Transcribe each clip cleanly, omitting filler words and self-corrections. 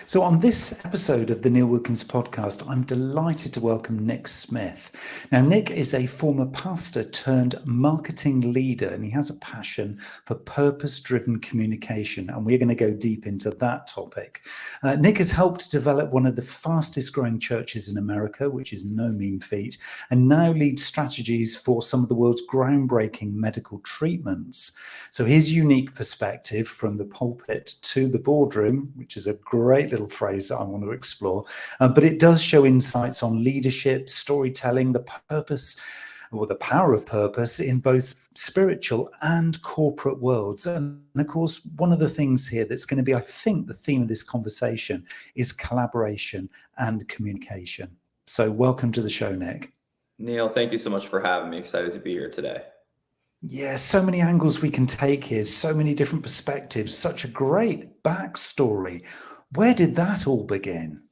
So on this episode of the Neil Wilkins podcast, I'm delighted to welcome Nick Smith. Now, Nick is a former pastor turned marketing leader, and he has a passion for purpose-driven communication, and we're going to go deep into that topic. Nick has helped develop one of the fastest growing churches in America, which is no mean feat, and now leads strategies for some of the world's groundbreaking medical treatments. So his unique perspective from the pulpit to the boardroom, which is a great little phrase that I want to explore, but it does show insights on leadership, storytelling, the purpose or the power of purpose in both spiritual and corporate worlds. And of course, one of the things here that's going to be, I think, the theme of this conversation is collaboration and communication. So welcome to the show, Nick. Neil, thank you so much for having me. Excited to be here today. Yeah, so many angles we can take here, so many different perspectives, such a great backstory. Where did that all begin?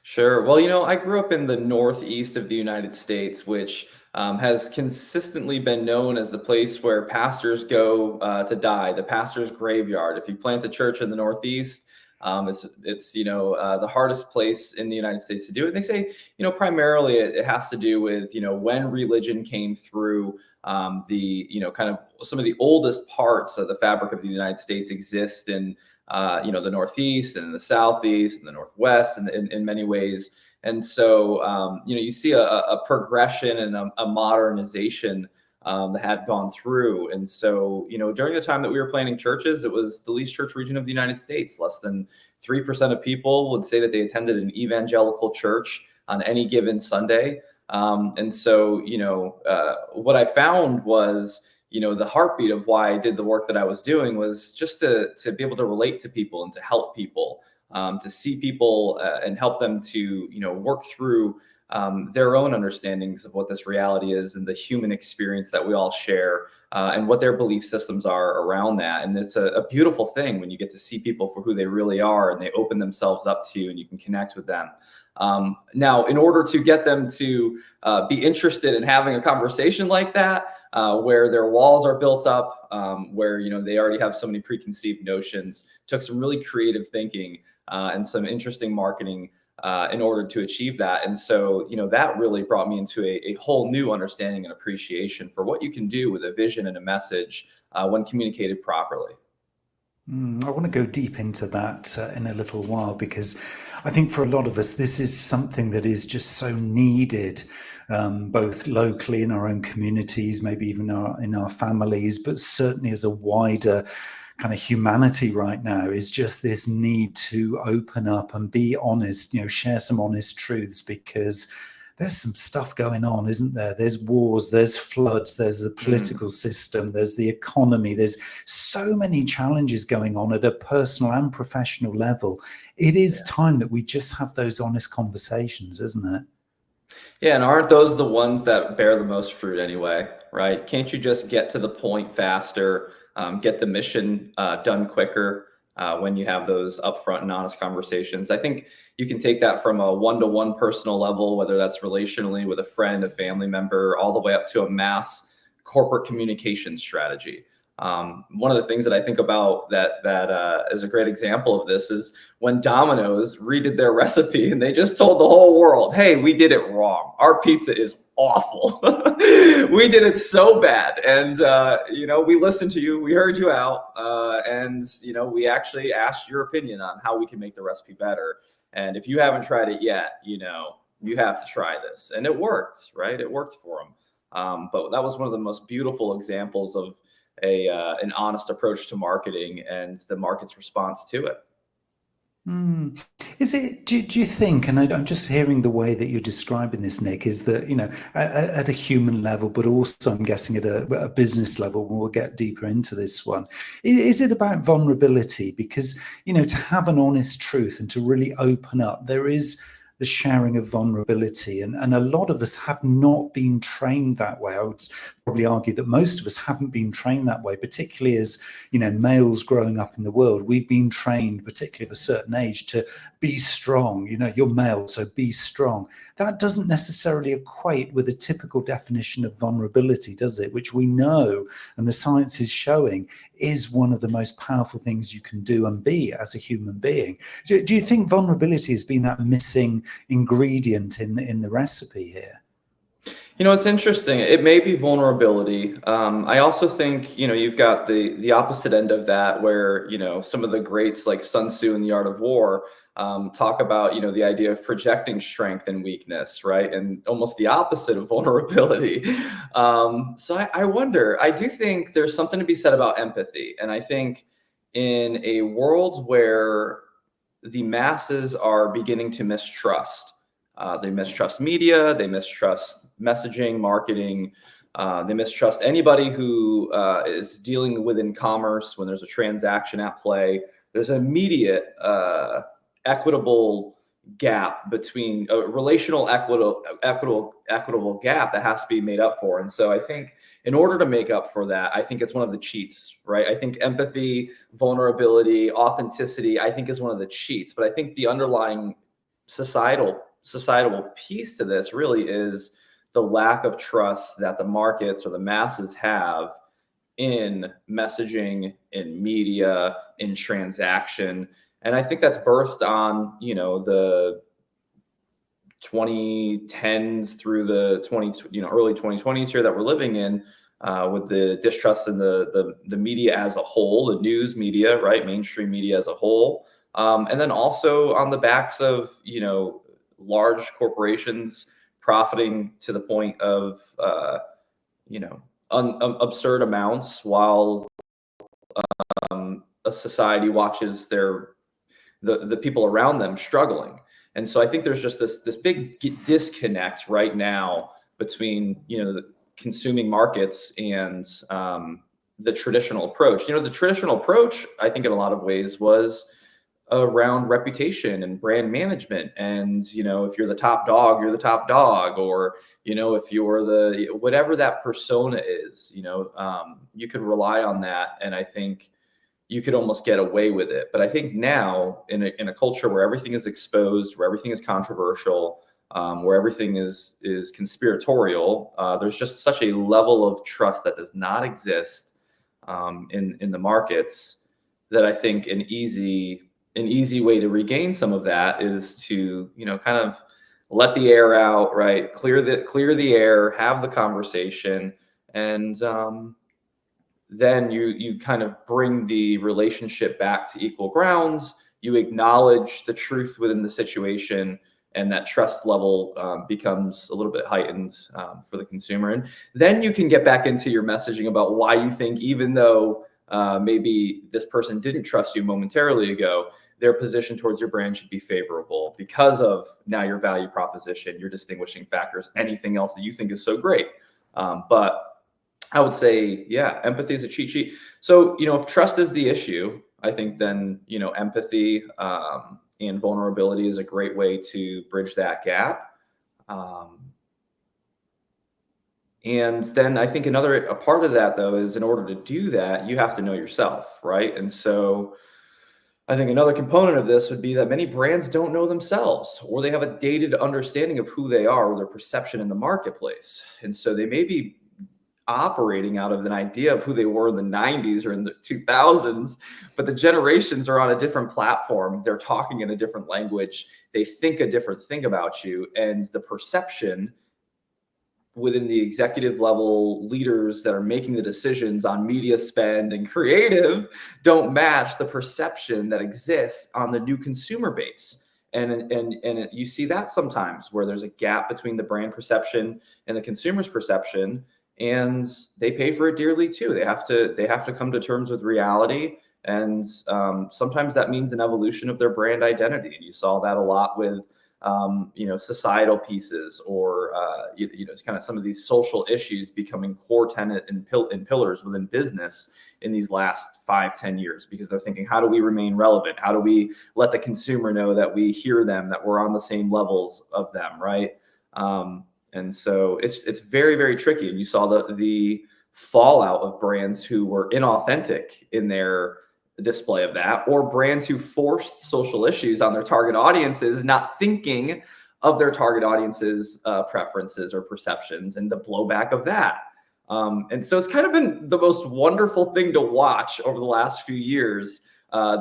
Sure. Well, I grew up in the northeast of the United States, which has consistently been known as the place where pastors go to die, the pastor's graveyard. If you plant a church in the northeast, it's the hardest place in the United States to do it. And they say, primarily it has to do with, when religion came through. Kind of some of the oldest parts of the fabric of the United States exist in, the Northeast and the Southeast and the Northwest and in many ways. And so, you see a progression and a modernization that had gone through. And so, during the time that we were planting churches, it was the least church region of the United States. Less than 3% of people would say that they attended an evangelical church on any given Sunday. And so, what I found was, the heartbeat of why I did the work that I was doing was just to be able to relate to people and to help people, to see people and help them to, work through their own understandings of what this reality is and the human experience that we all share and what their belief systems are around that. And it's a beautiful thing when you get to see people for who they really are and they open themselves up to you and you can connect with them. Now, in order to get them to be interested in having a conversation like that, where their walls are built up, where they already have so many preconceived notions, took some really creative thinking and some interesting marketing in order to achieve that. And so, that really brought me into a whole new understanding and appreciation for what you can do with a vision and a message when communicated properly. I want to go deep into that in a little while, because I think for a lot of us, this is something that is just so needed, both locally in our own communities, maybe even in our families, but certainly as a wider kind of humanity right now, is just this need to open up and be honest, share some honest truths, because there's some stuff going on, isn't there? There's wars, there's floods, there's the political system, there's the economy, there's so many challenges going on at a personal and professional level. It is time that we just have those honest conversations, isn't it? Yeah, and aren't those the ones that bear the most fruit anyway, right? Can't you just get to the point faster, get the mission done quicker? When you have those upfront and honest conversations. I think you can take that from a one-to-one personal level, whether that's relationally with a friend, a family member, all the way up to a mass corporate communication strategy. One of the things that I think about that is a great example of this is when Domino's redid their recipe and they just told the whole world, hey, we did it wrong. Our pizza is awful. We did it so bad. And, we listened to you, we heard you out. And we actually asked your opinion on how we can make the recipe better. And if you haven't tried it yet, you have to try this. And it worked, right? It worked for them. But that was one of the most beautiful examples of an honest approach to marketing and the market's response to it. Is it, do you think, and I'm just hearing the way that you're describing this, Nick, is that, at a human level, but also I'm guessing at a business level, we'll get deeper into this one. Is it about vulnerability? Because, to have an honest truth and to really open up, there is the sharing of vulnerability. And a lot of us have not been trained that way. I would probably argue that most of us haven't been trained that way, particularly as, males growing up in the world. We've been trained, particularly of a certain age, to be strong. You're male, so be strong. That doesn't necessarily equate with a typical definition of vulnerability, does it? Which we know, and the science is showing, is one of the most powerful things you can do and be as a human being. Do you think vulnerability has been that missing ingredient in the recipe here? It's interesting. It may be vulnerability. I also think, you've got the opposite end of that where, some of the greats like Sun Tzu in The Art of War talk about, the idea of projecting strength and weakness, right? And almost the opposite of vulnerability. So I wonder, I do think there's something to be said about empathy. And I think in a world where the masses are beginning to mistrust, they mistrust media, they mistrust messaging, marketing, they mistrust anybody who is dealing within commerce when there's a transaction at play. There's an immediate equitable gap between a relational equitable gap that has to be made up for. And so I think in order to make up for that, I think it's one of the cheats, right? I think empathy, vulnerability, authenticity, I think is one of the cheats. But I think the underlying societal piece to this really is the lack of trust that the markets or the masses have in messaging, in media, in transaction. And I think that's birthed on, the 2010s through the early 2020s here that we're living in, with the distrust in the media as a whole, the news media, right, mainstream media as a whole, and then also on the backs of large corporations profiting to the point of absurd amounts while a society watches the people around them struggling. And so I think there's just this big disconnect right now between the consuming markets and the traditional approach. The traditional approach, I think in a lot of ways was around reputation and brand management. And if you're the top dog, you're the top dog, or if you're the whatever that persona is, you could rely on that, and I think you could almost get away with it. But I think now in a culture where everything is exposed, where everything is controversial, where everything is conspiratorial, there's just such a level of trust that does not exist in the markets, that I think an easy way to regain some of that is to kind of let the air out, right? Clear the air, have the conversation, and then you kind of bring the relationship back to equal grounds. You acknowledge the truth within the situation, and that trust level becomes a little bit heightened for the consumer. And then you can get back into your messaging about why you think, even though maybe this person didn't trust you momentarily ago, their position towards your brand should be favorable because of now your value proposition, your distinguishing factors, anything else that you think is so great. But I would say, yeah, empathy is a cheat sheet. So, if trust is the issue, I think then, empathy and vulnerability is a great way to bridge that gap. And then I think a part of that, though, is in order to do that, you have to know yourself, right? And so I think another component of this would be that many brands don't know themselves, or they have a dated understanding of who they are or their perception in the marketplace. And so they may be operating out of an idea of who they were in the 90s or in the 2000s, but the generations are on a different platform. They're talking in a different language. They think a different thing about you, and the perception within the executive level leaders that are making the decisions on media spend and creative don't match the perception that exists on the new consumer base. And you see that sometimes where there's a gap between the brand perception and the consumer's perception, and they pay for it dearly too. They have to come to terms with reality. And sometimes that means an evolution of their brand identity. And you saw that a lot with societal pieces, or it's kind of some of these social issues becoming core tenet and pillars within business in these last 5-10 years, because they're thinking, how do we remain relevant? How do we let the consumer know that we hear them, that we're on the same levels of them, right? And so it's very, very tricky. And you saw the fallout of brands who were inauthentic in their display of that, or brands who forced social issues on their target audiences, not thinking of their target audience's preferences or perceptions, and the blowback of that. And so it's kind of been the most wonderful thing to watch over the last few years,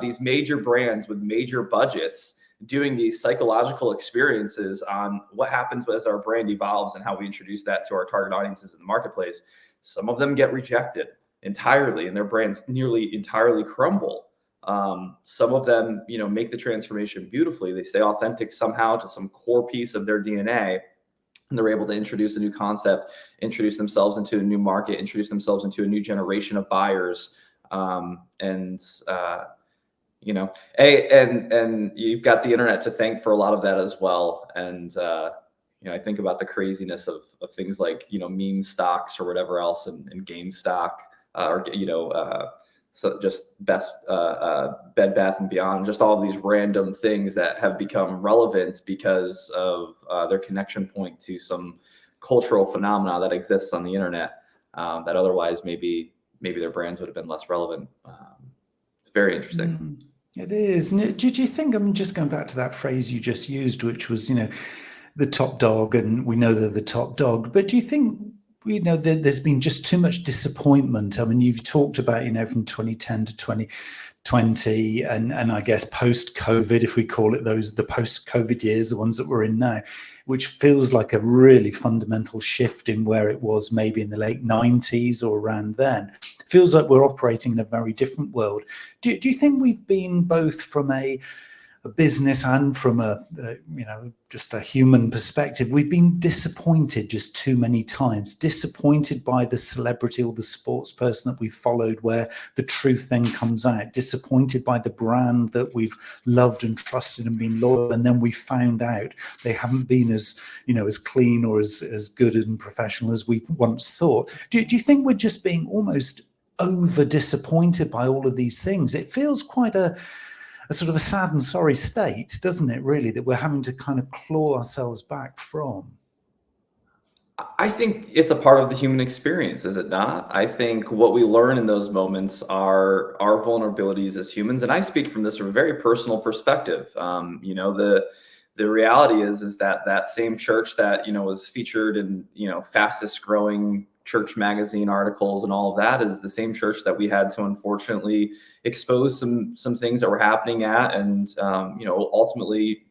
these major brands with major budgets doing these psychological experiences on what happens as our brand evolves and how we introduce that to our target audiences in the marketplace. Some of them get rejected entirely and their brands nearly entirely crumble. Some of them, make the transformation beautifully. They stay authentic somehow to some core piece of their DNA, and they're able to introduce a new concept, introduce themselves into a new market, introduce themselves into a new generation of buyers. And you've got the internet to thank for a lot of that as well. And I think about the craziness of things like meme stocks or whatever else, and GameStop, so just Bed Bath and Beyond, just all of these random things that have become relevant because of their connection point to some cultural phenomena that exists on the internet, that otherwise maybe their brands would have been less relevant. It's very interesting. It is. Did you think, I'm just going back to that phrase you just used, which was, the top dog, and we know they're the top dog, but do you think, there's been just too much disappointment? I mean, you've talked about, from 2010 to 2020 and I guess post-COVID, if we call it those, the post-COVID years, the ones that we're in now, which feels like a really fundamental shift in where it was maybe in the late 90s or around then. It feels like we're operating in a very different world. Do you think we've been both from a business and from just a human perspective, we've been disappointed just too many times, disappointed by the celebrity or the sports person that we followed, where the truth then comes out, disappointed by the brand that we've loved and trusted and been loyal, and then we found out they haven't been as clean or as good and professional as we once thought. Do you think we're just being almost over disappointed by all of these things? It feels quite a sort of a sad and sorry state, doesn't it, really, that we're having to kind of claw ourselves back from? I think it's a part of the human experience, is it not? I think what we learn in those moments are our vulnerabilities as humans. And I speak from this from a very personal perspective. The reality is that same church that, was featured in, fastest growing church magazine articles and all of that is the same church that we had to unfortunately expose some things that were happening at, and ultimately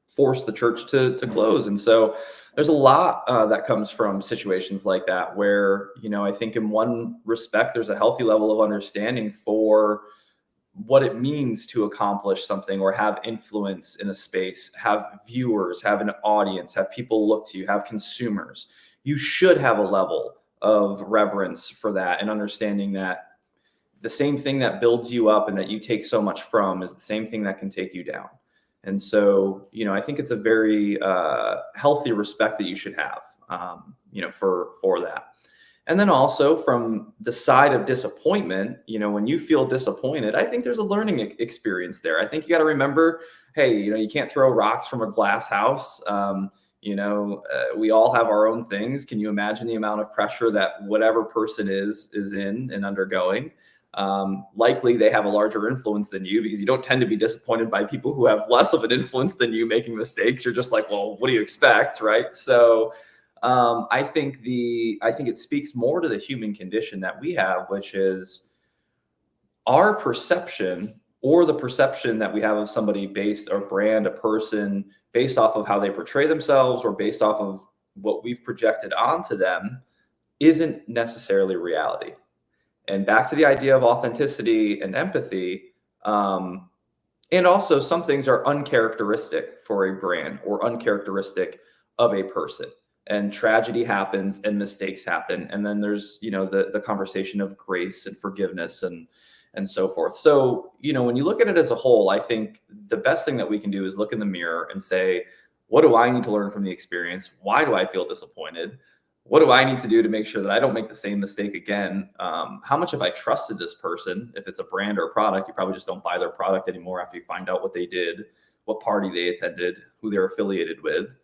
force the church to close. And so there's a lot that comes from situations like that, where I think in one respect there's a healthy level of understanding for what it means to accomplish something or have influence in a space, have viewers, have an audience, have people look to you, have consumers. You should have a level of reverence for that, and understanding that the same thing that builds you up and that you take so much from is the same thing that can take you down. And so, I think it's a very healthy respect that you should have, for that. And then also from the side of disappointment, when you feel disappointed, I think there's a learning experience there. I think you got to remember, hey, you can't throw rocks from a glass house. We all have our own things. Can you imagine the amount of pressure that whatever person is in and undergoing? Likely they have a larger influence than you, because you don't tend to be disappointed by people who have less of an influence than you making mistakes. You're just like, well, what do you expect, right? So I think it speaks more to the human condition that we have, which is our perception, or the perception that we have of somebody based, or brand, a person, based off of how they portray themselves, or based off of what we've projected onto them, isn't necessarily reality. And back to the idea of authenticity and empathy, and also some things are uncharacteristic for a brand or uncharacteristic of a person. And tragedy happens and mistakes happen. And then there's, the conversation of grace and forgiveness and and so forth. So, when you look at it as a whole, I think the best thing that we can do is look in the mirror and say, what do I need to learn from the experience? Why do I feel disappointed? What do I need to do to make sure that I don't make the same mistake again? How much have I trusted this person? If it's a brand or a product, you probably just don't buy their product anymore after you find out what they did, what party they attended, who they're affiliated with.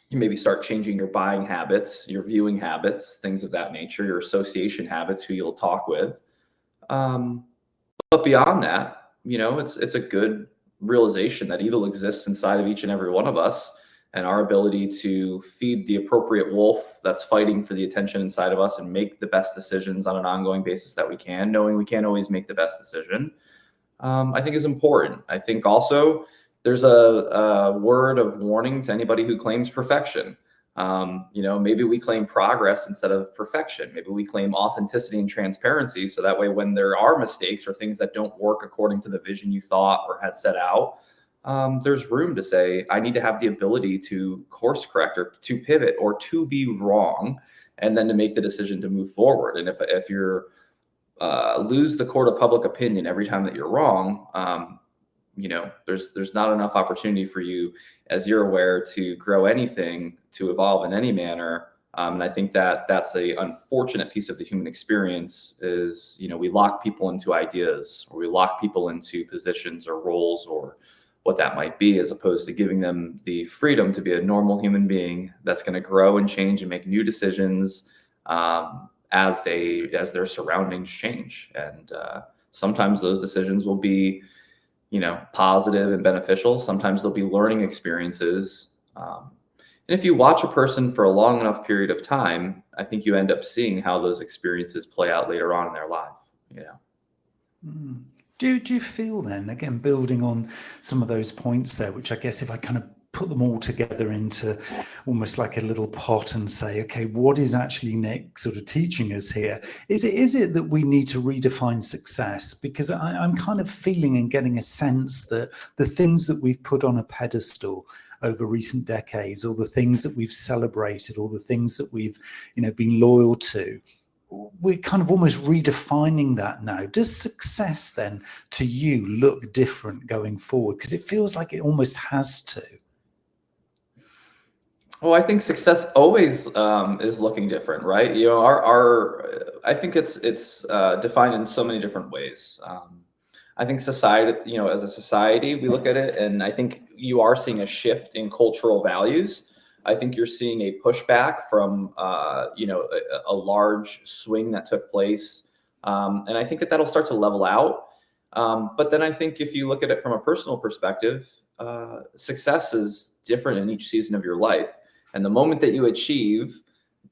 You maybe start changing your buying habits, your viewing habits, things of that nature, your association habits, who you'll talk with. But beyond that, it's a good realization that evil exists inside of each and every one of us, and our ability to feed the appropriate wolf that's fighting for the attention inside of us and make the best decisions on an ongoing basis that we can, knowing we can't always make the best decision, I think is important. I think also there's a word of warning to anybody who claims perfection. Maybe we claim progress instead of perfection. Maybe we claim authenticity and transparency. So that way, when there are mistakes or things that don't work according to the vision you thought or had set out, there's room to say, I need to have the ability to course correct or to pivot or to be wrong, and then to make the decision to move forward. And if you're lose the court of public opinion every time that you're wrong, there's not enough opportunity for you, as you're aware, to grow anything, to evolve in any manner. And I think that that's a unfortunate piece of the human experience is, we lock people into ideas, or we lock people into positions or roles or what that might be, as opposed to giving them the freedom to be a normal human being that's going to grow and change and make new decisions as their surroundings change. And sometimes those decisions will be positive and beneficial. Sometimes they'll be learning experiences. And if you watch a person for a long enough period of time, I think you end up seeing how those experiences play out later on in their life. Do you feel then, again, building on some of those points there, which I guess if I kind of put them all together into almost like a little pot and say, okay, what is actually Nick sort of teaching us here? Is it that we need to redefine success? Because I'm kind of feeling and getting a sense that the things that we've put on a pedestal over recent decades, or the things that we've celebrated, or the things that we've, been loyal to, we're kind of almost redefining that now. Does success then to you look different going forward? Because it feels like it almost has to. Well, I think success always is looking different, right? I think it's defined in so many different ways. I think society, as a society, we look at it, and I think you are seeing a shift in cultural values. I think you're seeing a pushback from, a large swing that took place, and I think that'll start to level out. But then I think if you look at it from a personal perspective, success is different in each season of your life. And the moment that you achieve,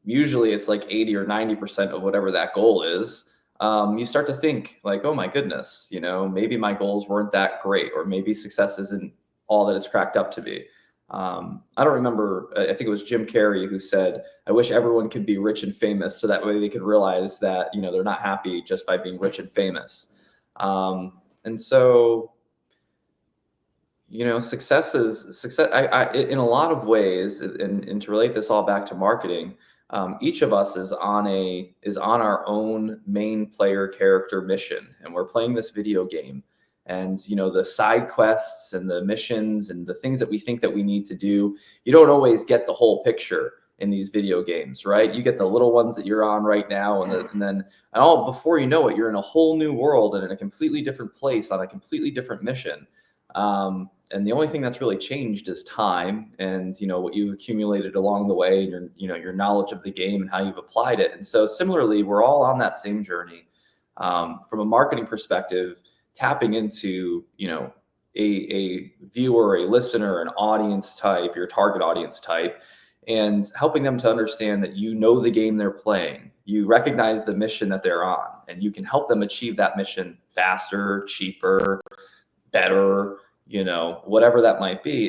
usually it's like 80 or 90% of whatever that goal is, you start to think like, oh my goodness, maybe my goals weren't that great, or maybe success isn't all that it's cracked up to be. I don't remember, I think it was Jim Carrey who said, I wish everyone could be rich and famous, so that way they could realize that, they're not happy just by being rich and famous. And so, success is success. I in a lot of ways, and to relate this all back to marketing, each of us is on our own main player character mission, and we're playing this video game. And the side quests and the missions and the things that we think that we need to do, you don't always get the whole picture in these video games, right? You get the little ones that you're on right now, and then all before you know it, you're in a whole new world and in a completely different place on a completely different mission. And the only thing that's really changed is time and, what you've accumulated along the way, and your knowledge of the game and how you've applied it. And so similarly, we're all on that same journey. From a marketing perspective, tapping into, a viewer, a listener, an audience type, your target audience type, and helping them to understand that the game they're playing, you recognize the mission that they're on, and you can help them achieve that mission faster, cheaper, better, whatever that might be.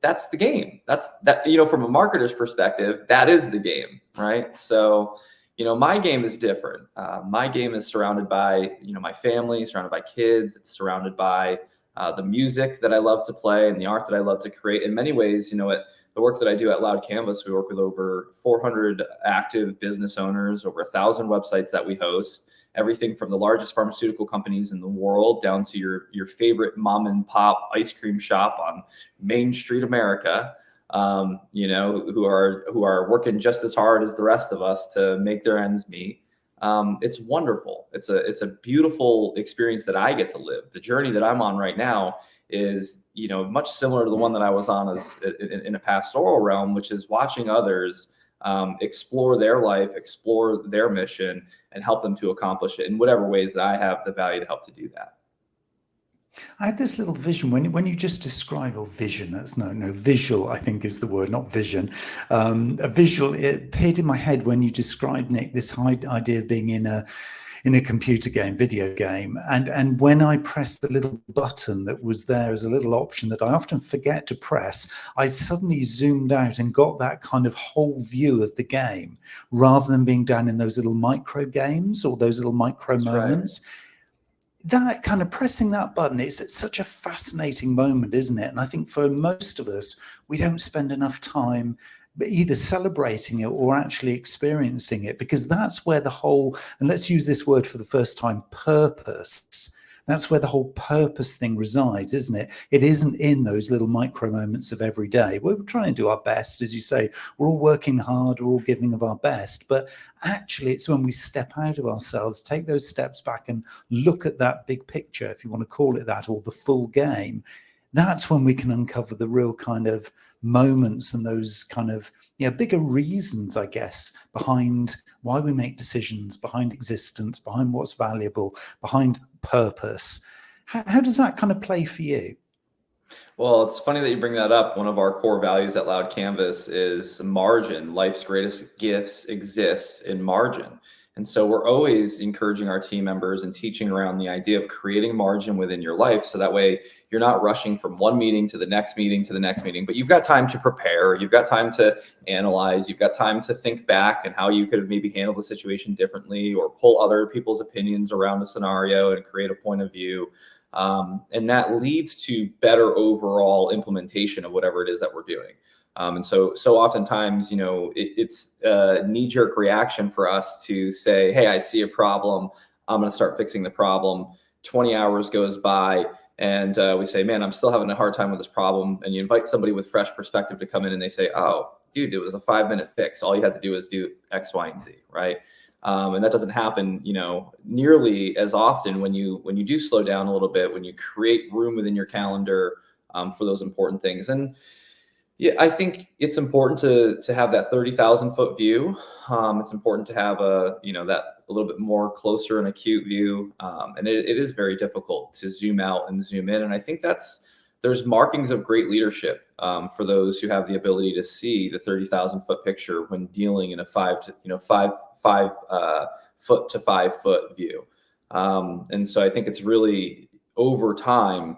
That's the game. That's from a marketer's perspective, that is the game, right? So, my game is different. My game is surrounded by, my family, surrounded by kids. It's surrounded by the music that I love to play and the art that I love to create. In many ways, the work that I do at Loud Canvas, we work with over 400 active business owners, over 1,000 websites that we host. everything from the largest pharmaceutical companies in the world down to your favorite mom and pop ice cream shop on Main Street America, who are working just as hard as the rest of us to make their ends meet. It's wonderful. It's a beautiful experience that I get to live. The journey that I'm on right now is, much similar to the one that I was on as in a pastoral realm, which is watching others explore their life, explore their mission, and help them to accomplish it in whatever ways that I have the value to help to do that. I had this little vision when you just described, or vision, that's no visual, I think is the word, not vision. A visual, it appeared in my head when you described, Nick, this idea of being in a computer game, video game. And when I pressed the little button that was there as a little option that I often forget to press, I suddenly zoomed out and got that kind of whole view of the game, rather than being down in those little micro games or those little micro moments. Right. That kind of pressing that button, it's such a fascinating moment, isn't it? And I think for most of us, we don't spend enough time either celebrating it or actually experiencing it, because that's where the whole, and let's use this word for the first time, purpose. That's where the whole purpose thing resides, isn't it? It isn't in those little micro moments of every day. We're trying to do our best, as you say. We're all working hard, we're all giving of our best. But actually, it's when we step out of ourselves, take those steps back and look at that big picture, if you want to call it that, or the full game. That's when we can uncover the real kind of moments and those kind of bigger reasons, I guess, behind why we make decisions, behind existence, behind what's valuable, behind purpose. How does that kind of play for you? Well, it's funny that you bring that up. One of our core values at Loud Canvas is margin. Life's greatest gifts exist in margin. And so we're always encouraging our team members and teaching around the idea of creating margin within your life. So that way you're not rushing from one meeting to the next meeting to the next meeting, but you've got time to prepare. You've got time to analyze. You've got time to think back and how you could have maybe handled the situation differently, or pull other people's opinions around a scenario and create a point of view. And that leads to better overall implementation of whatever it is that we're doing. And so oftentimes, it's a knee-jerk reaction for us to say, hey, I see a problem, I'm going to start fixing the problem. 20 hours goes by and we say, man, I'm still having a hard time with this problem. And you invite somebody with fresh perspective to come in and they say, oh, dude, it was a 5-minute fix. All you had to do is do X, Y, and Z, right? And that doesn't happen, nearly as often when you do slow down a little bit, when you create room within your calendar for those important things. And yeah, I think it's important to have that 30,000-foot view. It's important to have that a little bit more closer and acute view. And it is very difficult to zoom out and zoom in. And I think there's markings of great leadership for those who have the ability to see the 30,000-foot picture when dealing in a 5 foot to 5 foot view. And so I think it's really over time,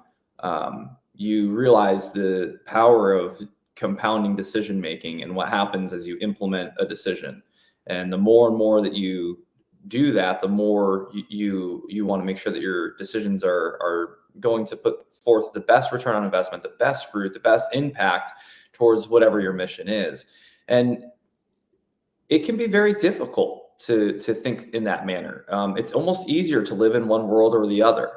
you realize the power of compounding decision making and what happens as you implement a decision. And the more and more that you do that, the more you want to make sure that your decisions are going to put forth the best return on investment, the best fruit, the best impact towards whatever your mission is. And it can be very difficult to think in that manner. It's almost easier to live in one world or the other,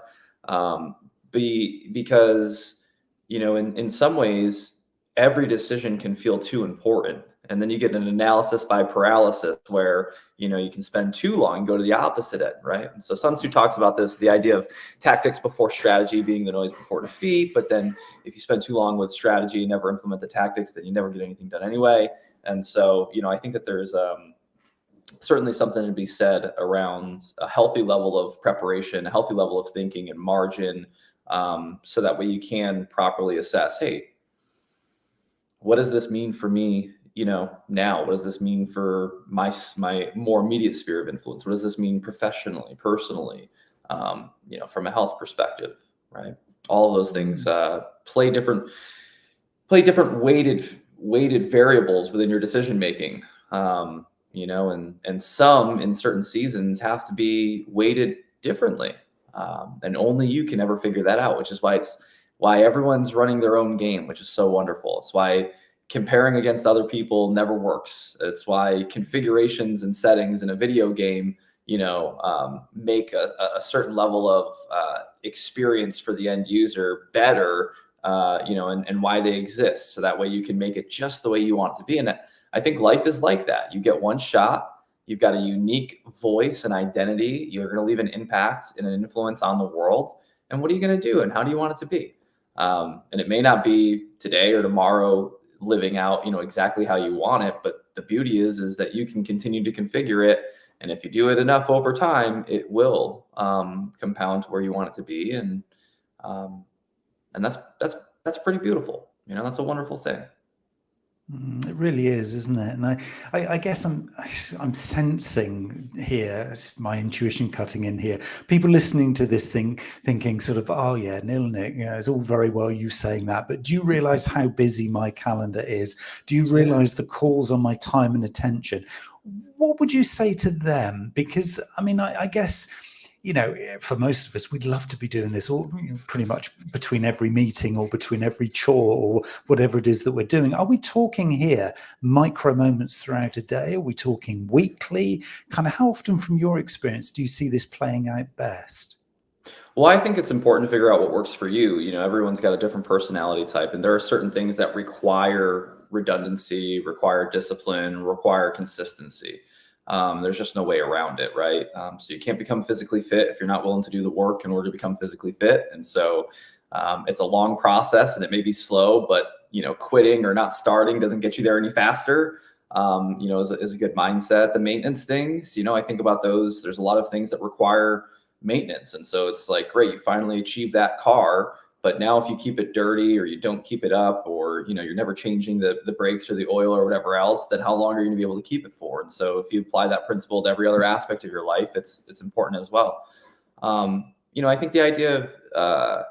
because in some ways every decision can feel too important, and then you get an analysis by paralysis where you can spend too long and go to the opposite end, right? And so Sun Tzu talks about this, the idea of tactics before strategy being the noise before defeat. But then if you spend too long with strategy and never implement the tactics, then you never get anything done anyway. And so I think that there's certainly something to be said around a healthy level of preparation, a healthy level of thinking and margin, so that way you can properly assess, hey, what does this mean for me, now? What does this mean for my more immediate sphere of influence? What does this mean professionally, personally, from a health perspective, right? All of those things play different weighted variables within your decision making. And some in certain seasons have to be weighted differently. And only you can ever figure that out, which is why everyone's running their own game, which is so wonderful. It's why comparing against other people never works. It's why configurations and settings in a video game, make a certain level of experience for the end user better, and why they exist. So that way you can make it just the way you want it to be. And I think life is like that. You get one shot. You've got a unique voice and identity. You're going to leave an impact and an influence on the world. And what are you going to do? And how do you want it to be? And it may not be today or tomorrow living out, exactly how you want it. But the beauty is that you can continue to configure it. And if you do it enough over time, it will compound to where you want it to be. And that's pretty beautiful. That's a wonderful thing. It really is, isn't it? And I guess I'm sensing here, my intuition cutting in here, people listening to this thing thinking sort of, oh yeah, Nick, it's all very well you saying that, but do you realize how busy my calendar is? Do you realize the calls on my time and attention? What would you say to them? Because I guess, for most of us, we'd love to be doing this all pretty much between every meeting or between every chore or whatever it is that we're doing. Are we talking here micro moments throughout a day? Are we talking weekly? Kind of how often from your experience do you see this playing out best? Well, I think it's important to figure out what works for you. Everyone's got a different personality type, and there are certain things that require redundancy, require discipline, require consistency. There's just no way around it, right? So you can't become physically fit if you're not willing to do the work in order to become physically fit. And so it's a long process, and it may be slow, but quitting or not starting doesn't get you there any faster. Is a good mindset. The maintenance things, I think about those. There's a lot of things that require maintenance, and so it's like, great, you finally achieved that car. But now if you keep it dirty or you don't keep it up, or, you're never changing the brakes or the oil or whatever else, then how long are you going to be able to keep it for? And so if you apply that principle to every other aspect of your life, it's important as well. I think the idea of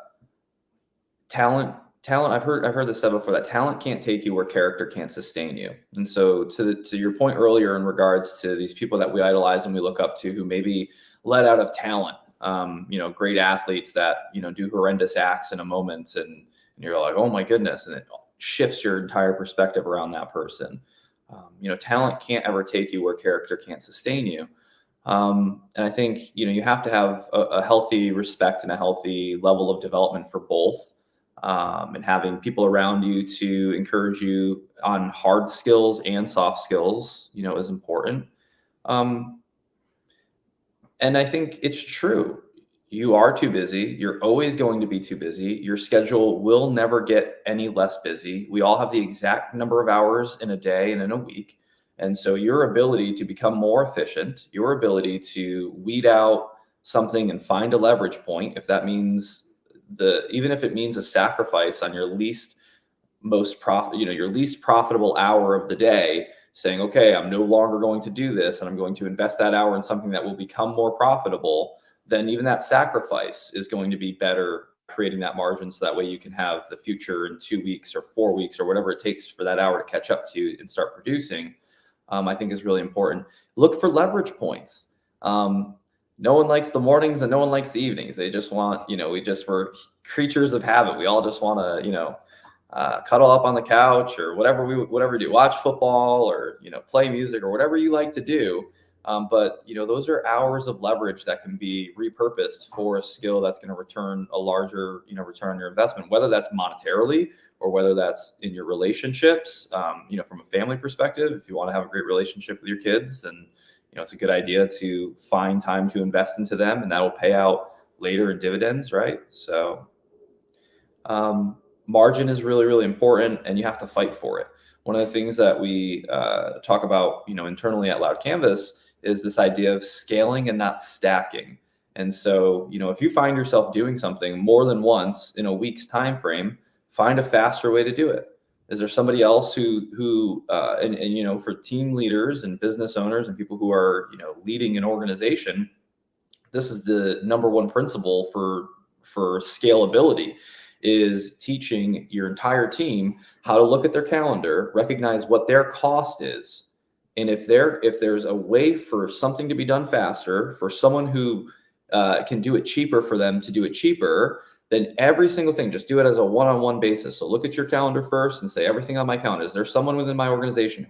talent, I've heard this said before, that talent can't take you where character can't sustain you. And so to your point earlier in regards to these people that we idolize and we look up to who maybe let out of talent, great athletes that, do horrendous acts in a moment, and you're like, oh my goodness. And it shifts your entire perspective around that person. Talent can't ever take you where character can't sustain you. And I think, you have to have a healthy respect and a healthy level of development for both. And having people around you to encourage you on hard skills and soft skills, is important. And I think it's true. You are too busy. You're always going to be too busy. Your schedule will never get any less busy. We all have the exact number of hours in a day and in a week. And so your ability to become more efficient, your ability to weed out something and find a leverage point, if that means even if it means a sacrifice on your least profitable hour of the day, saying, okay, I'm no longer going to do this, and I'm going to invest that hour in something that will become more profitable, then even that sacrifice is going to be better, creating that margin. So that way you can have the future in 2 weeks or 4 weeks or whatever it takes for that hour to catch up to you and start producing, I think is really important. Look for leverage points. No one likes the mornings and no one likes the evenings. They just want, we're creatures of habit. We all just want to, cuddle up on the couch or whatever we do, watch football or, play music or whatever you like to do. But those are hours of leverage that can be repurposed for a skill that's going to return a larger, return on your investment, whether that's monetarily or whether that's in your relationships. From a family perspective, if you want to have a great relationship with your kids, then, it's a good idea to find time to invest into them, and that will pay out later in dividends, right? So, margin is really, really important, and you have to fight for it. One of the things that we talk about, internally at Loud Canvas is this idea of scaling and not stacking. And so, if you find yourself doing something more than once in a week's time frame, find a faster way to do it. Is there somebody else who for team leaders and business owners and people who are, leading an organization, this is the number one principle for scalability, is teaching your entire team how to look at their calendar, recognize what their cost is. And if there's a way for something to be done faster, for someone who can do it cheaper for them to do it cheaper, then every single thing, just do it as a one-on-one basis. So look at your calendar first and say, everything on my calendar, is there someone within my organization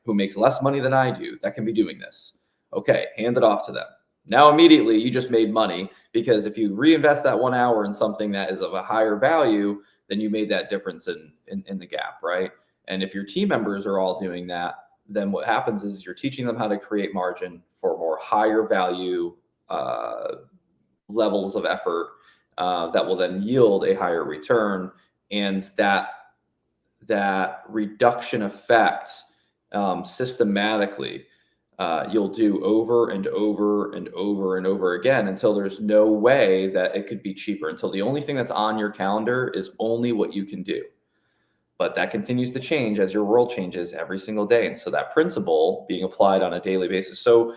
who makes less money than I do that can be doing this? Okay, hand it off to them. Now, immediately you just made money, because if you reinvest that 1 hour in something that is of a higher value, then you made that difference in the gap, right? And if your team members are all doing that, then what happens is you're teaching them how to create margin for more higher value levels of effort that will then yield a higher return. And that reduction effect, systematically, you'll do over and over and over and over again until there's no way that it could be cheaper, until the only thing that's on your calendar is only what you can do. But that continues to change as your world changes every single day. And so that principle being applied on a daily basis. So,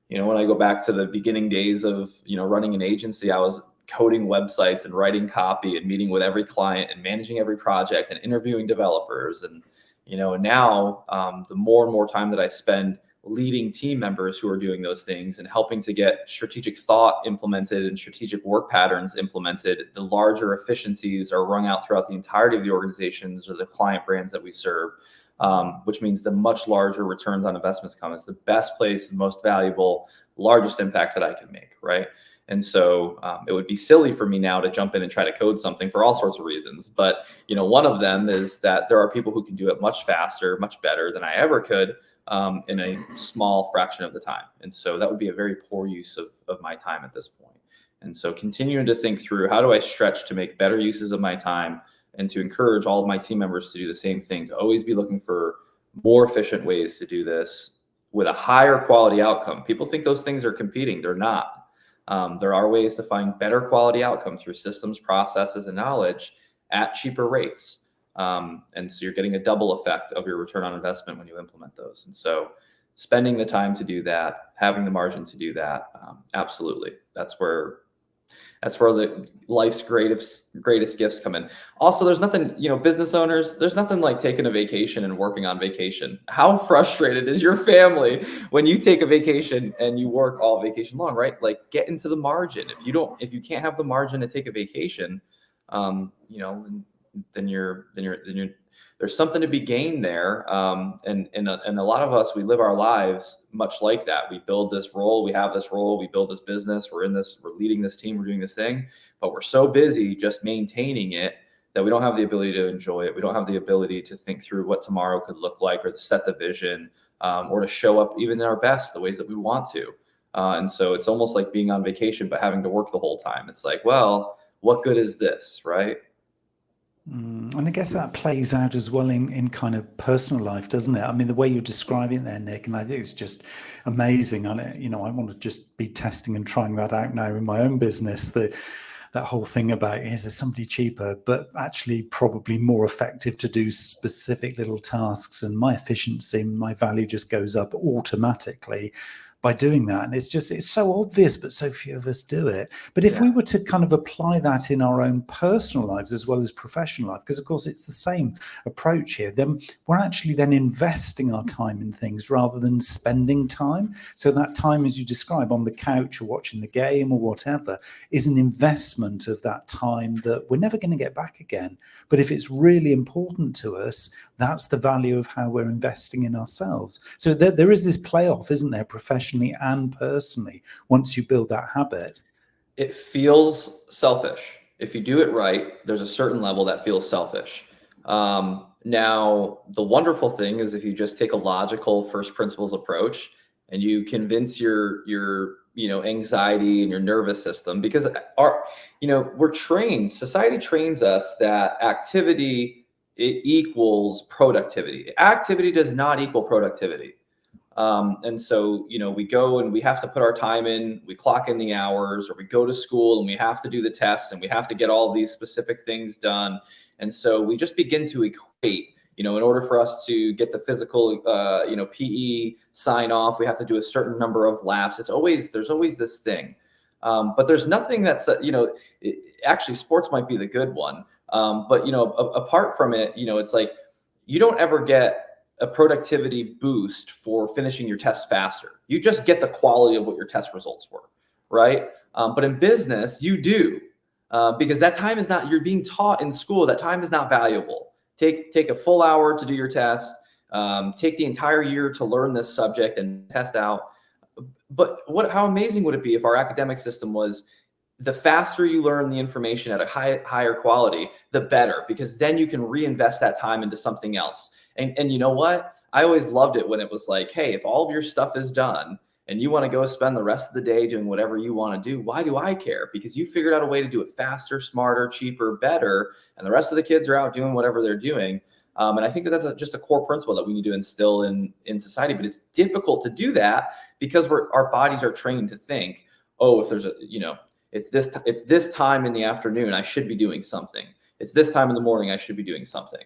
when I go back to the beginning days of, running an agency, I was coding websites and writing copy and meeting with every client and managing every project and interviewing developers. And, now the more and more time that I spend leading team members who are doing those things and helping to get strategic thought implemented and strategic work patterns implemented, the larger efficiencies are wrung out throughout the entirety of the organizations or the client brands that we serve, which means the much larger returns on investments come. It's the best place, the most valuable, largest impact that I can make, right? And so it would be silly for me now to jump in and try to code something for all sorts of reasons. But, one of them is that there are people who can do it much faster, much better than I ever could, in a small fraction of the time. And so that would be a very poor use of my time at this point. And so continuing to think through, how do I stretch to make better uses of my time, and to encourage all of my team members to do the same thing, to always be looking for more efficient ways to do this with a higher quality outcome. People think those things are competing. They're not. There are ways to find better quality outcome through systems, processes, and knowledge at cheaper rates. And so you're getting a double effect of your return on investment when you implement those. And so spending the time to do that, having the margin to do that, absolutely. That's where the life's greatest gifts come in. Also, there's nothing, business owners, there's nothing like taking a vacation and working on vacation. How frustrated is your family when you take a vacation and you work all vacation long, right? Like, get into the margin. If you can't have the margin to take a vacation, then you're there's something to be gained there. And a lot of us, we live our lives much like that. We build this role, we have this role, we build this business, we're leading this team, we're doing this thing, but we're so busy just maintaining it that we don't have the ability to enjoy it. We don't have the ability to think through what tomorrow could look like, or to set the vision, or to show up even in our best, the ways that we want to. And so it's almost like being on vacation, but having to work the whole time. It's like, well, what good is this, right? And I guess that plays out as well in kind of personal life, doesn't it? I mean, the way you're describing it there, Nick, and I think it's just amazing. And I want to just be testing and trying that out now in my own business. That whole thing about, is there somebody cheaper, but actually probably more effective to do specific little tasks, and my efficiency, my value just goes up automatically by doing that. And it's so obvious, but so few of us do it. But if we were to kind of apply that in our own personal lives as well as professional life, because of course it's the same approach here, then we're actually then investing our time in things rather than spending time. So that time, as you describe, on the couch or watching the game or whatever, is an investment of that time that we're never going to get back again. But if it's really important to us, that's the value of how we're investing in ourselves. So there is this playoff, isn't there, professionally and personally, once you build that habit. It feels selfish. If you do it right, there's a certain level that feels selfish. Now, the wonderful thing is, if you just take a logical first principles approach and you convince your anxiety and your nervous system, because we're trained, society trains us that activity, it equals productivity. Activity does not equal productivity. And so, we go and we have to put our time in, we clock in the hours, or we go to school and we have to do the tests and we have to get all these specific things done. And so we just begin to equate, in order for us to get the physical, PE sign off, we have to do a certain number of laps. There's always this thing. But there's nothing that's, actually sports might be the good one. But, apart from it, it's like, you don't ever get a productivity boost for finishing your test faster. You just get the quality of what your test results were, right? But in business, you do, because that time is not, you're being taught in school, that time is not valuable. Take a full hour to do your test, take the entire year to learn this subject and test out. But how amazing would it be if our academic system was the faster you learn the information at a higher quality, the better, because then you can reinvest that time into something else. And you know what? I always loved it when it was like, hey, if all of your stuff is done and you want to go spend the rest of the day doing whatever you want to do, why do I care? Because you figured out a way to do it faster, smarter, cheaper, better, and the rest of the kids are out doing whatever they're doing. And I think that that's just a core principle that we need to instill in society. But it's difficult to do that because our bodies are trained to think, oh, if there's it's this time in the afternoon, I should be doing something. It's this time in the morning, I should be doing something.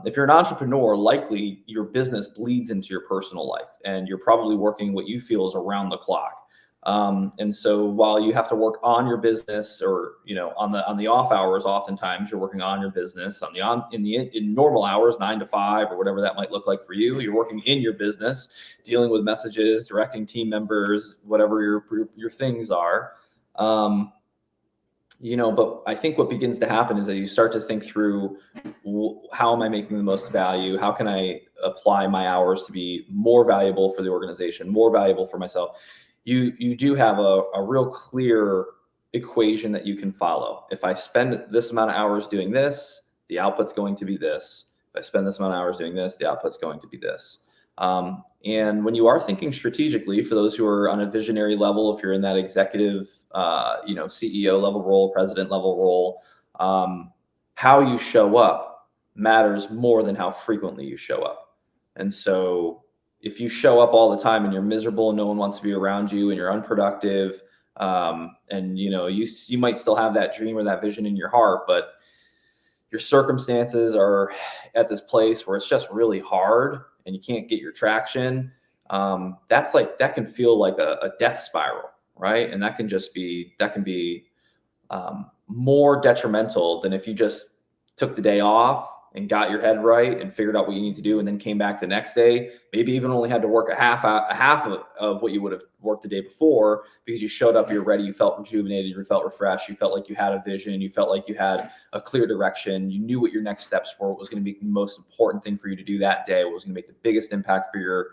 If you're an entrepreneur, likely your business bleeds into your personal life, and you're probably working what you feel is around the clock. And so while you have to work on your business, or on the off hours, oftentimes you're working on your business. In normal hours, 9 to 5 or whatever that might look like for you, you're working in your business, dealing with messages, directing team members, whatever your things are. But I think what begins to happen is that you start to think through, how am I making the most value? How can I apply my hours to be more valuable for the organization, more valuable for myself? You do have a real clear equation that you can follow. If I spend this amount of hours doing this, the output's going to be this. If I spend this amount of hours doing this, the output's going to be this. And when you are thinking strategically, for those who are on a visionary level, if you're in that executive, CEO level role, president level role, how you show up matters more than how frequently you show up. And so if you show up all the time and you're miserable and no one wants to be around you and you're unproductive, and you might still have that dream or that vision in your heart, but your circumstances are at this place where it's just really hard and you can't get your traction, that can feel like a death spiral, right? And that can be more detrimental than if you just took the day off and got your head right and figured out what you need to do, and then came back the next day, maybe even only had to work a half of what you would have worked the day before, because you showed up, you're ready, you felt rejuvenated, you felt refreshed, you felt like you had a vision, you felt like you had a clear direction, you knew what your next steps were, what was going to be the most important thing for you to do that day, what was going to make the biggest impact for your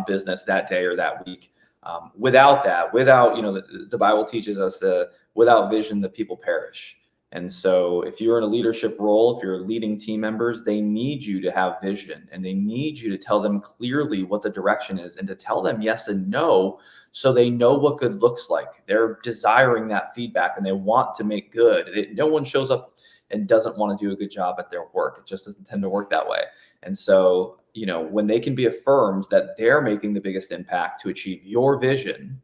business that day or that week. Without the Bible teaches us that without vision, the people perish. And so if you're in a leadership role, if you're leading team members, they need you to have vision, and they need you to tell them clearly what the direction is, and to tell them yes and no, so they know what good looks like. They're desiring that feedback and they want to make good. No one shows up and doesn't want to do a good job at their work. It just doesn't tend to work that way. And so, when they can be affirmed that they're making the biggest impact to achieve your vision,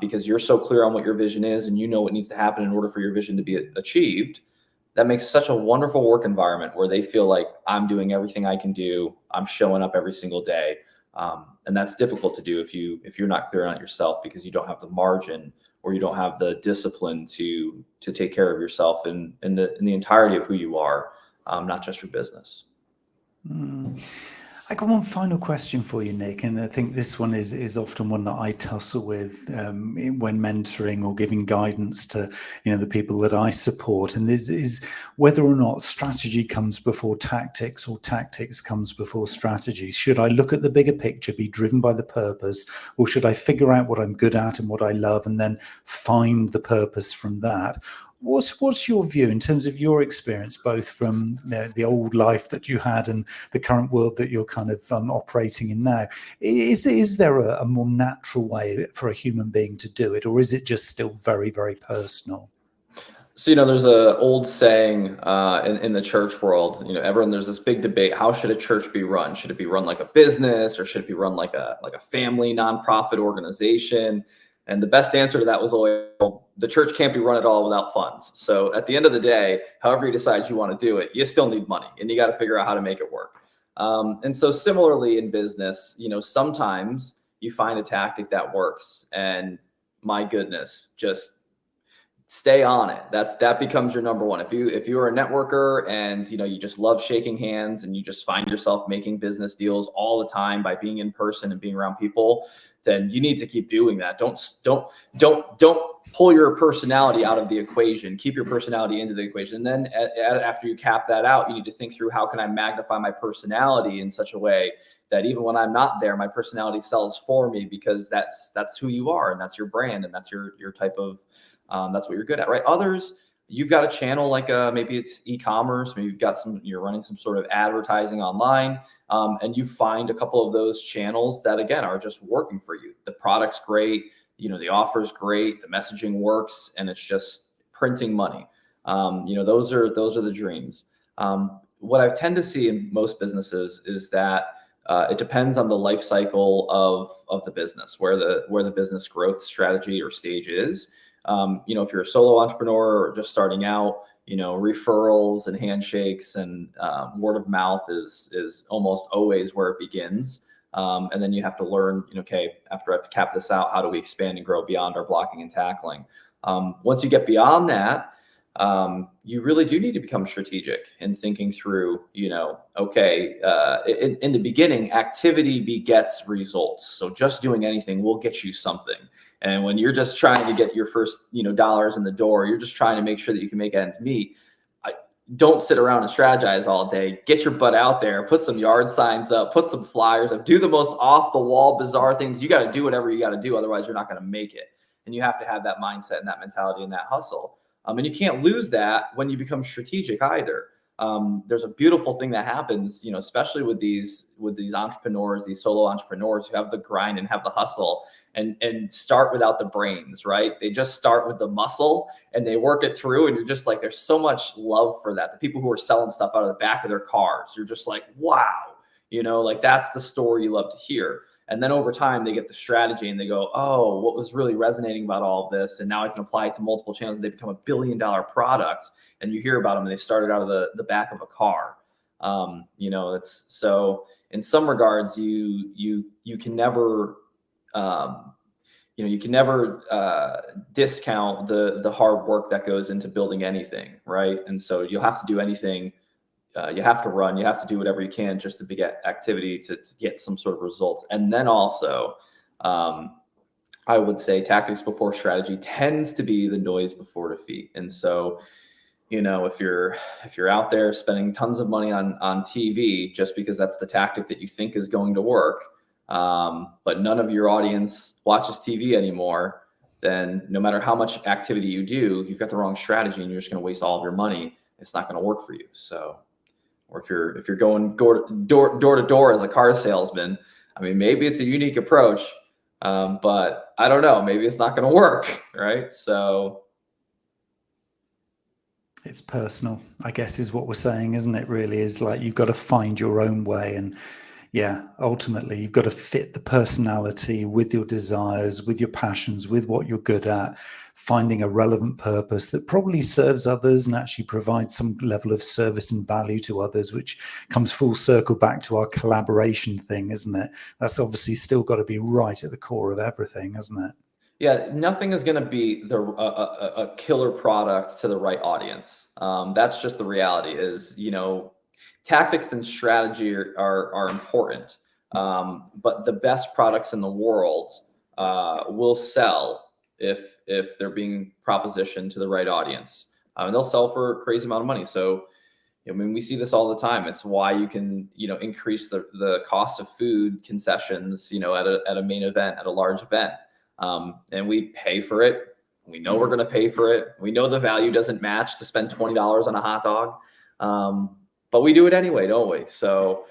because you're so clear on what your vision is and you know what needs to happen in order for your vision to be achieved, that makes such a wonderful work environment where they feel like, I'm doing everything I can do, I'm showing up every single day. And that's difficult to do if you're not clear on it yourself, because you don't have the margin, or you don't have the discipline to take care of yourself in the entirety of who you are, not just your business. I got one final question for you, Nick, and I think this one is often one that I tussle with when mentoring or giving guidance to the people that I support, and this is whether or not strategy comes before tactics, or tactics comes before strategy. Should I look at the bigger picture, be driven by the purpose, or should I figure out what I'm good at and what I love and then find the purpose from that? What's your view in terms of your experience, both from the old life that you had and the current world that you're kind of operating in now? Is there a more natural way for a human being to do it, or is it just still very, very personal? So, there's a old saying in the church world, there's this big debate. How should a church be run? Should it be run like a business, or should it be run like a family nonprofit organization? And the best answer to that was always, the church can't be run at all without funds. So at the end of the day, however you decide you want to do it, you still need money, and you got to figure out how to make it work. And so similarly in business, sometimes you find a tactic that works, and my goodness, just stay on it. That becomes your number one. If you are a networker and you just love shaking hands and you just find yourself making business deals all the time by being in person and being around people, then you need to keep doing that. Don't pull your personality out of the equation. Keep your personality into the equation. And then after you cap that out, you need to think through, how can I magnify my personality in such a way that even when I'm not there, my personality sells for me, because that's who you are, and that's your brand, and that's your type of that's what you're good at, right? Others, you've got a channel like maybe it's e-commerce, maybe you're running some sort of advertising online, and you find a couple of those channels that again are just working for you. The product's great, the offer's great, the messaging works, and it's just printing money. Those are the dreams. What I tend to see in most businesses is that it depends on the life cycle of the business, where the business growth strategy or stage is. If you're a solo entrepreneur or just starting out, referrals and handshakes and word of mouth is almost always where it begins. And then you have to learn, okay, after I've capped this out, how do we expand and grow beyond our blocking and tackling? Once you get beyond that, you really do need to become strategic in thinking through, okay, in the beginning, activity begets results. So just doing anything will get you something. And when you're just trying to get your first, dollars in the door, you're just trying to make sure that you can make ends meet. Don't sit around and strategize all day. Get your butt out there, put some yard signs up, put some flyers up, do the most off the wall, bizarre things. You got to do whatever you got to do. Otherwise, you're not going to make it. And you have to have that mindset and that mentality and that hustle. And you can't lose that when you become strategic either. There's a beautiful thing that happens, especially with these entrepreneurs, these solo entrepreneurs who have the grind and have the hustle and start without the brains, right? They just start with the muscle and they work it through. And you're just like, there's so much love for that. The people who are selling stuff out of the back of their cars, you're just like, wow, like that's the story you love to hear. And then over time, they get the strategy and they go, oh, what was really resonating about all of this? And now I can apply it to multiple channels and they become $1 billion product. And you hear about them and they started out of the back of a car. It's so in some regards, you can never, discount the hard work that goes into building anything, right? And so you'll have to do anything. You have to run, you have to do whatever you can just to beget activity to get some sort of results. And then also, I would say tactics before strategy tends to be the noise before defeat. And so, if you're out there spending tons of money on TV just because that's the tactic that you think is going to work, but none of your audience watches TV anymore, then no matter how much activity you do, you've got the wrong strategy and you're just going to waste all of your money. It's not going to work for you. So, or if you're going door to door as a car salesman, I mean, maybe it's a unique approach, but I don't know, maybe it's not going to work, right? So it's personal, I guess, is what we're saying, isn't it? Really, is like you've got to find your own way, and yeah, ultimately you've got to fit the personality with your desires, with your passions, with what you're good at, finding a relevant purpose that probably serves others and actually provides some level of service and value to others, which comes full circle back to our collaboration thing, isn't it? That's obviously still got to be right at the core of everything, isn't it? yeah, nothing is going to be a killer product to the right audience. That's just the reality. Is tactics and strategy are important, but the best products in the world will sell if they're being propositioned to the right audience. And they'll sell for a crazy amount of money. So, I mean, we see this all the time. It's why you can, increase the cost of food concessions, at a main event, at a large event. And we pay for it. We know we're going to pay for it. We know the value doesn't match to spend $20 on a hot dog. But we do it anyway, don't we? So,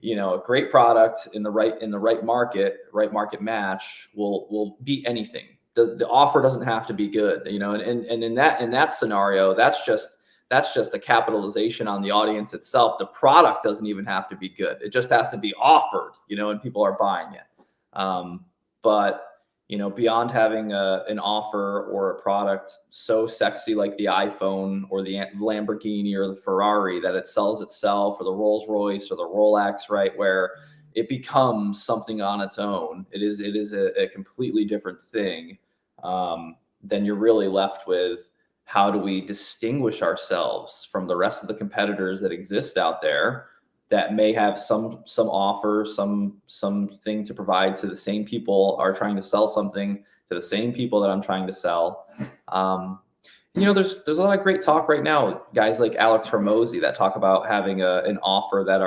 a great product in the right market match will beat anything. The offer doesn't have to be good, and in that scenario, that's just a capitalization on the audience itself. The product doesn't even have to be good. It just has to be offered, and people are buying it. But beyond having an offer or a product so sexy like the iPhone or the Lamborghini or the Ferrari that it sells itself, or the Rolls Royce or the Rolex, right, where it becomes something on its own. It is a completely different thing. then you're really left with, how do we distinguish ourselves from the rest of the competitors that exist out there that may have some offer, something to provide to the same people, are trying to sell something to the same people that I'm trying to sell. There's a lot of great talk right now, guys like Alex Hormozy that talk about having an offer that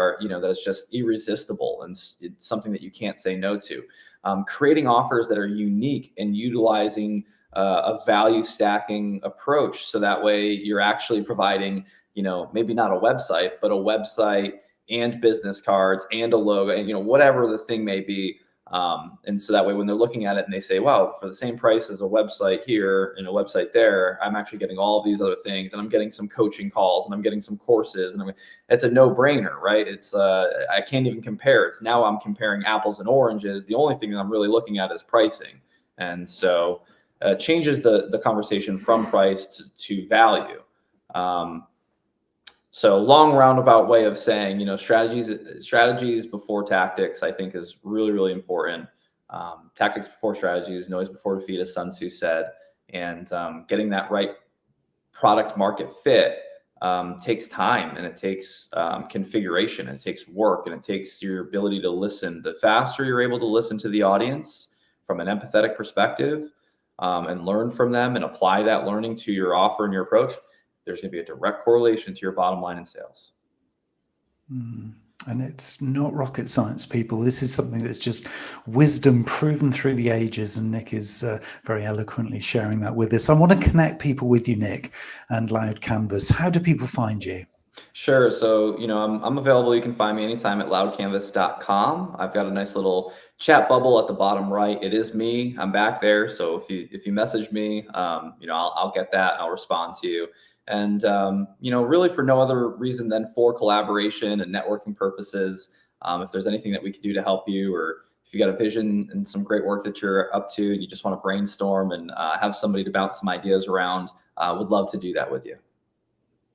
is just irresistible, and it's something that you can't say no to. Creating offers that are unique and utilizing a value stacking approach, so that way you're actually providing, maybe not a website, but a website and business cards and a logo, and whatever the thing may be. And so that way, when they're looking at it and they say, wow, for the same price as a website here and a website there, I'm actually getting all of these other things, and I'm getting some coaching calls, and I'm getting some courses, and it's a no-brainer, right? It's I can't even compare. It's now I'm comparing apples and oranges. The only thing that I'm really looking at is pricing. And so changes the conversation from price to value. So long roundabout way of saying, strategies before tactics, I think, is really, really important. Tactics before strategies, noise before defeat, as Sun Tzu said. And getting that right product market fit takes time, and it takes configuration, and it takes work, and it takes your ability to listen. The faster you're able to listen to the audience from an empathetic perspective, and learn from them and apply that learning to your offer and your approach, there's going to be a direct correlation to your bottom line in sales. And it's not rocket science, people. This is something that's just wisdom proven through the ages, and Nick is very eloquently sharing that with us. I want to connect people with you, Nick, and Loud Canvas. How do people find you? Sure. So, I'm available. You can find me anytime at loudcanvas.com. I've got a nice little chat bubble at the bottom right. It is me. I'm back there. So if you message me, I'll get that, and I'll respond to you. And, really for no other reason than for collaboration and networking purposes. If there's anything that we can do to help you, or if you got a vision and some great work that you're up to, and you just want to brainstorm and have somebody to bounce some ideas around, would love to do that with you.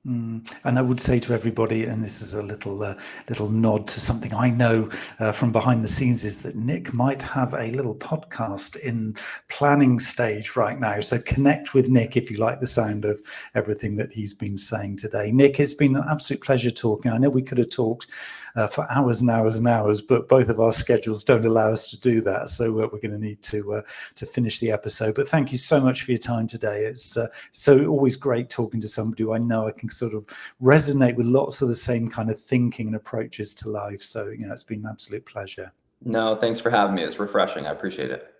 And I would say to everybody, and this is a little nod to something I know from behind the scenes, is that Nick might have a little podcast in planning stage right now. So connect with Nick if you like the sound of everything that he's been saying today. Nick, it's been an absolute pleasure talking. I know we could have talked for hours and hours and hours, but both of our schedules don't allow us to do that. So we're going to need to finish the episode. But thank you so much for your time today. It's so always great talking to somebody who I know I can sort of resonate with lots of the same kind of thinking and approaches to life. So, it's been an absolute pleasure. No, thanks for having me. It's refreshing. I appreciate it.